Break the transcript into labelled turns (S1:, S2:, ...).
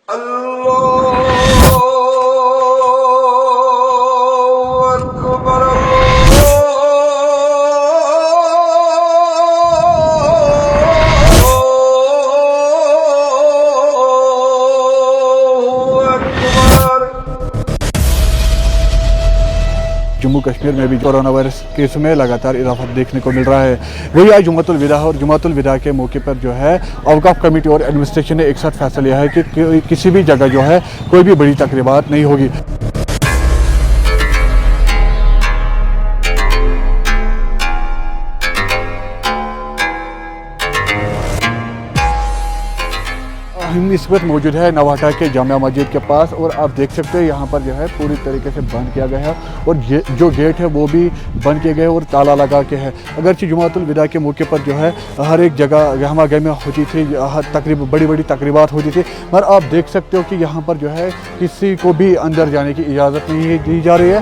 S1: अल्लाहु अकबर अल्लाहु अकबर।
S2: जम्मू कश्मीर में भी कोरोना वायरस केस में लगातार इजाफा देखने को मिल रहा है। वही आज जुमातुल विदा और जुमातुल विदा के मौके पर जो है औकाफ कमेटी और एडमिनिस्ट्रेशन ने एक साथ फैसला लिया है कि किसी भी जगह जो है कोई भी बड़ी तकरीबात नहीं होगी। हम इस वक्त मौजूद है नवाटा के जामिया मस्जिद के पास और आप देख सकते हैं यहाँ पर जो है पूरी तरीके से बंद किया गया है और जो गेट है वो भी बंद किए गए और ताला लगा के है। अगरचे जुमातुल विदा के मौके पर जो है हर एक जगह गहमा गहमी होती थी, तकरीब बड़ी बड़ी तकरीबात होती थी, मगर आप देख सकते हो कि यहाँ पर जो है किसी को भी अंदर जाने की इजाज़त नहीं दी जा रही है।